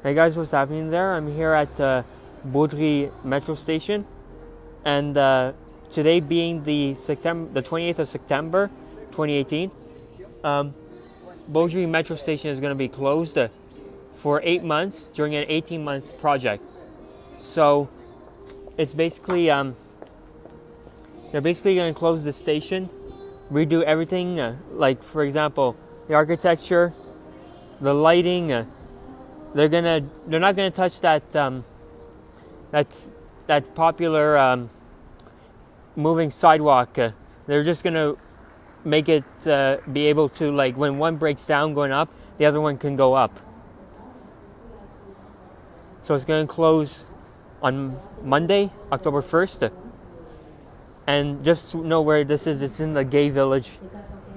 Hey guys, what's happening there? I'm here at Beaudry metro station, and today being the 28th of September, 2018, Beaudry metro station is going to be closed for 8 months during an 18-month project. So it's basically they're basically going to close the station, redo everything, like for example, the architecture, the lighting. They're not gonna touch that that popular moving sidewalk. They're just gonna make it be able to, like, when one breaks down going up, the other one can go up. So it's gonna close on Monday, October 1st. And just know where this is. It's in the gay village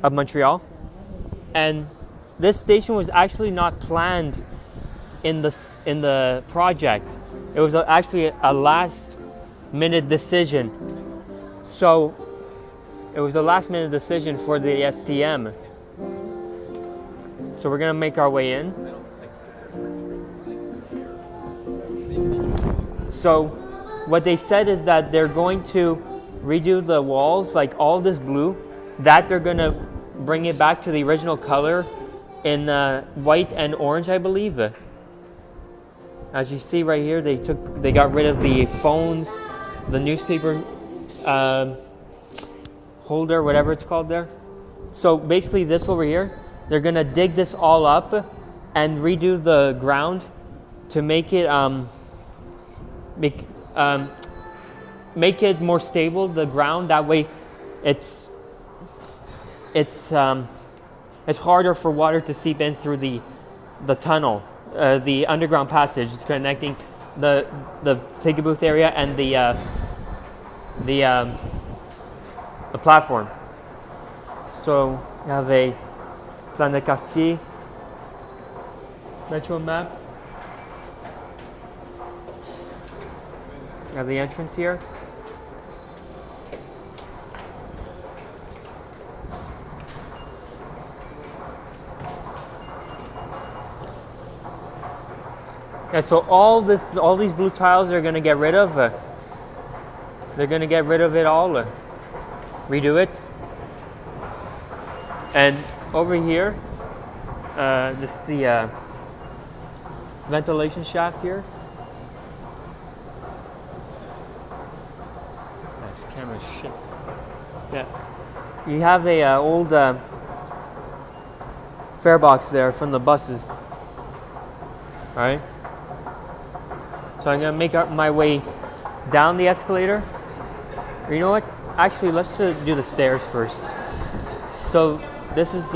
of Montreal. And this station was actually not planned in the project. It was actually a last minute decision. So it was a last minute decision for the STM. So we're gonna make our way in. So what they said is that they're going to redo the walls, like all this blue, that they're gonna bring it back to the original color in white and orange, I believe. As you see right here, they got rid of the phones, the newspaper holder, whatever it's called there. So basically this over here, they're gonna dig this all up and redo the ground to make it make it more stable, the ground. That way it's harder for water to seep in through the tunnel. The underground passage connecting the ticket booth area and the platform. So you have a plan de quartier, metro map. You have the entrance here. Yeah, so all these blue tiles they're gonna get rid of. They're gonna get rid of it all, redo it. And over here, this is the ventilation shaft here. Nice camera shit. Yeah, you have a old fare box there from the buses. All right. So I'm gonna make my way down the escalator. Or you know what? Actually, let's do the stairs first. So this is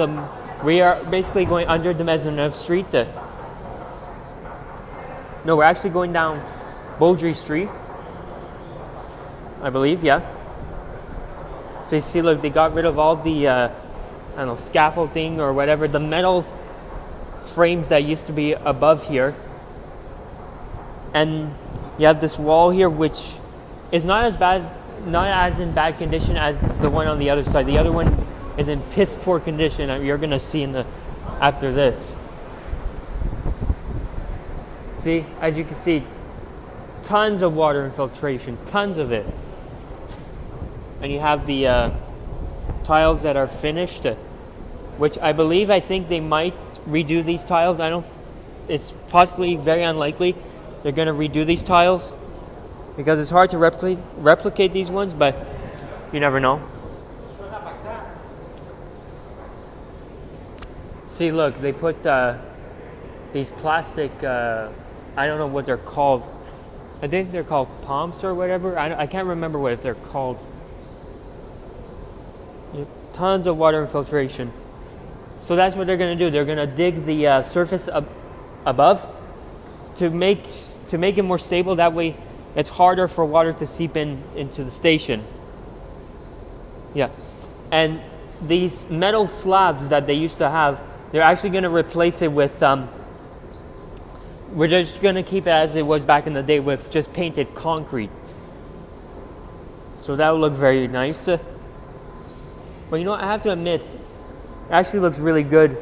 we are basically going under the Maisonneuve Street. No, we're actually going down Beaudry Street, I believe, yeah. So you see, look, they got rid of all the, I don't know, scaffolding or whatever, the metal frames that used to be above here. And you have this wall here, which is not as in bad condition as the one on the other side. The other one is in piss poor condition. You're gonna see after this. See, as you can see, tons of water infiltration, tons of it. And you have the tiles that are finished, which I think they might redo these tiles. It's possibly very unlikely they're going to redo these tiles because it's hard to replicate these ones, but you never know. See, look, they put these plastic, I don't know what they're called. I think they're called pumps or whatever. I can't remember what they're called. Tons of water infiltration. So that's what they're going to do. They're going to dig the surface above to make it more stable. That way it's harder for water to seep into the station. Yeah. And these metal slabs that they used to have, they're actually going to replace it with we're just going to keep it as it was back in the day with just painted concrete. So that will look very nice. But you know what, I have to admit, it actually looks really good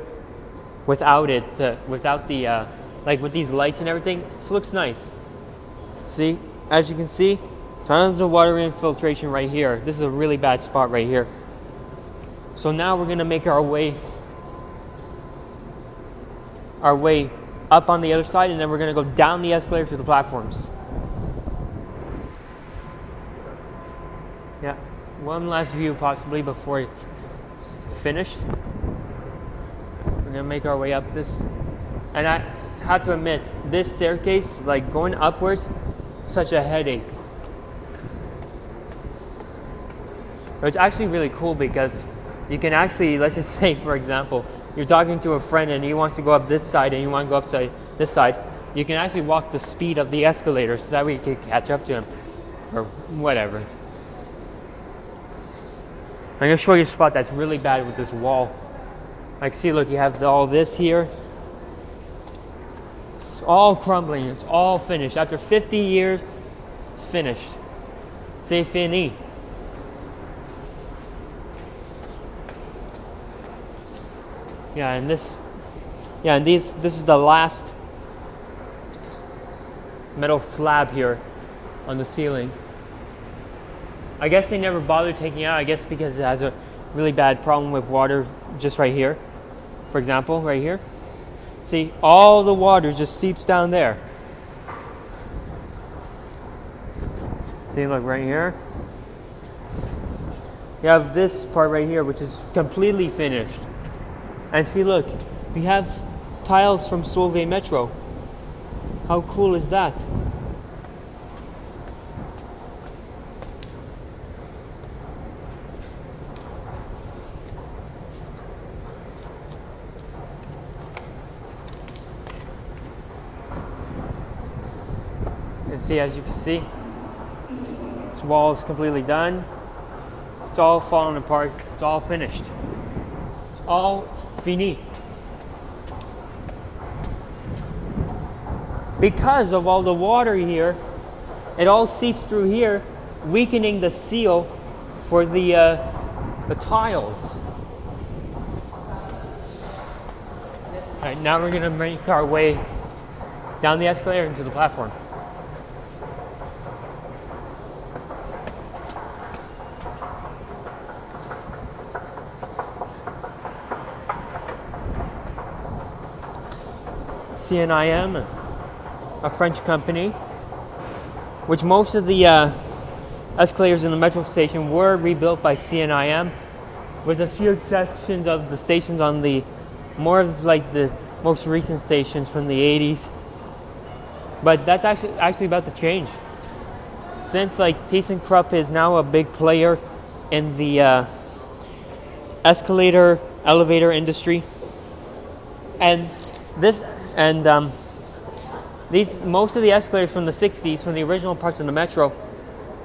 without it, without the like with these lights and everything. This looks nice. See, as you can see, tons of water infiltration right here. This is a really bad spot right here. So now we're gonna make our way up on the other side, and then we're gonna go down the escalator to the platforms. Yeah, one last view possibly before it's finished. We're gonna make our way up this, and I have to admit, this staircase, like going upwards, such a headache. But it's actually really cool because you can actually, let's just say, for example, you're talking to a friend and he wants to go up this side and you want to go up this side. You can actually walk the speed of the escalator so that way you can catch up to him or whatever. I'm going to show you a spot that's really bad with this wall. Like, see, look, you have all this here. It's all crumbling. It's all finished. After 50 years, it's finished. C'est fini. Yeah, and this is the last metal slab here on the ceiling. I guess they never bothered taking it out, I guess because it has a really bad problem with water just right here. For example, right here. See, all the water just seeps down there. See, look right here. You have this part right here, which is completely finished. And see, look, we have tiles from Solvay Metro. How cool is that? And see, as you can see, this wall is completely done. It's all falling apart. It's all finished. It's all fini. Because of all the water here, it all seeps through here, weakening the seal for the tiles. All right, now we're gonna make our way down the escalator into the platform. CNIM, a French company, which most of the escalators in the metro station were rebuilt by CNIM, with a few exceptions of the stations on the more of like the most recent stations from the 80s. But that's actually about to change, since like ThyssenKrupp is now a big player in the escalator elevator industry, and these most of the escalators from the 60s, from the original parts of the metro,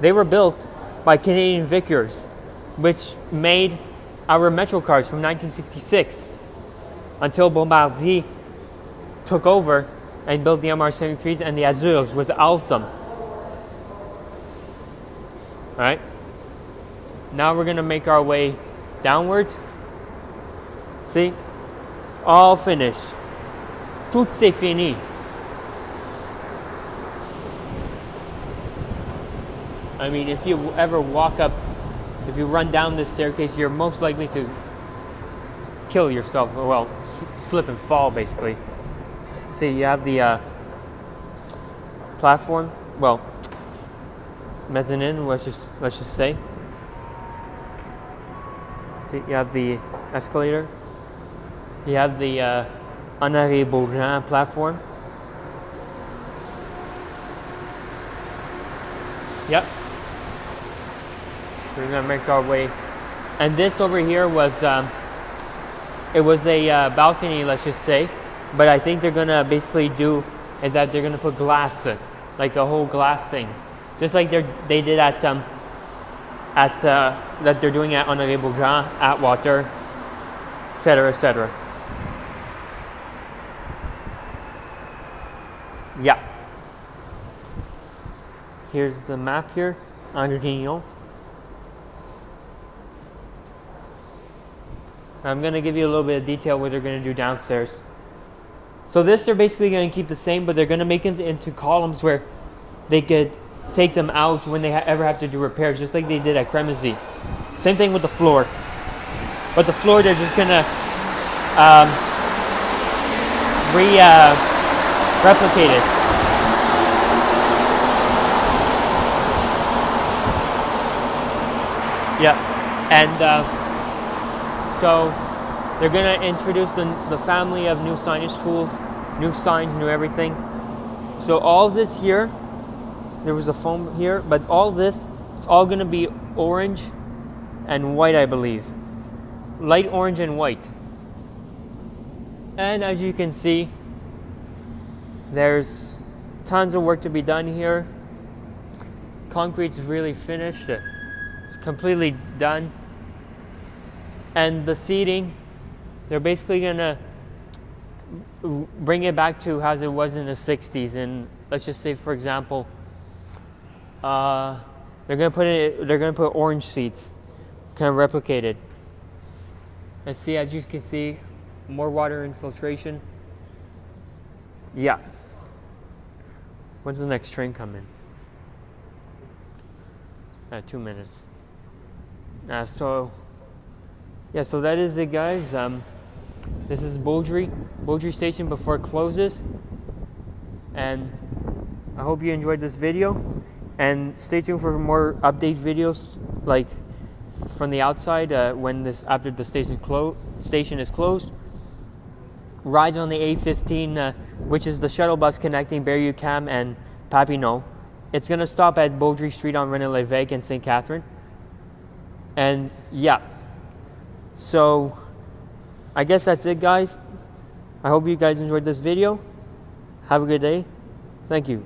they were built by Canadian Vickers, which made our metro cars from 1966 until Bombardier took over and built the MR73s and the Azurs with Alstom. Alright, now we're gonna make our way downwards. See, it's all finished. Tout c'est fini. I mean, if you ever walk up, if you run down this staircase, you're most likely to kill yourself, or well, slip and fall basically. See, you have the platform, well, mezzanine, let's just say. See, you have the escalator. You have the Honoré Beaudry platform. Yep. So we're gonna make our way, and this over here was it was a balcony, let's just say, but I think they're gonna basically do is that they're gonna put glass, like a whole glass thing, just like they did at that they're doing at Honoré Beaudry, Atwater, etc., etc. Yeah. Here's the map here, Angers. I'm going to give you a little bit of detail what they're going to do downstairs. So this they're basically going to keep the same, but they're going to make it into columns where they could take them out when they ever have to do repairs, just like they did at Cremazy. Same thing with the floor. But the floor they're just going to replicate it. Yeah, and so they're gonna introduce the family of new signage tools, new signs, new everything. So all this here, there was a foam here, but all this, it's all gonna be orange and white, I believe. Light orange and white. And as you can see, there's tons of work to be done here. Concrete's really finished. It's completely done. And the seating, they're basically gonna bring it back to as it was in the 60s. And let's just say, for example, they're gonna put orange seats, kind of replicated. And see, as you can see, more water infiltration. Yeah. When's the next train coming? 2 minutes. So that is it, guys. This is Beaudry Station before it closes. And I hope you enjoyed this video. And stay tuned for more update videos, like from the outside after the station is closed. Rides on the A15, which is the shuttle bus connecting Berry-UQAM and Papineau. It's going to stop at Beaudry Street on René-Lévesque and St. Catherine. And yeah, so I guess that's it, guys. I hope you guys enjoyed this video. Have a good day. Thank you.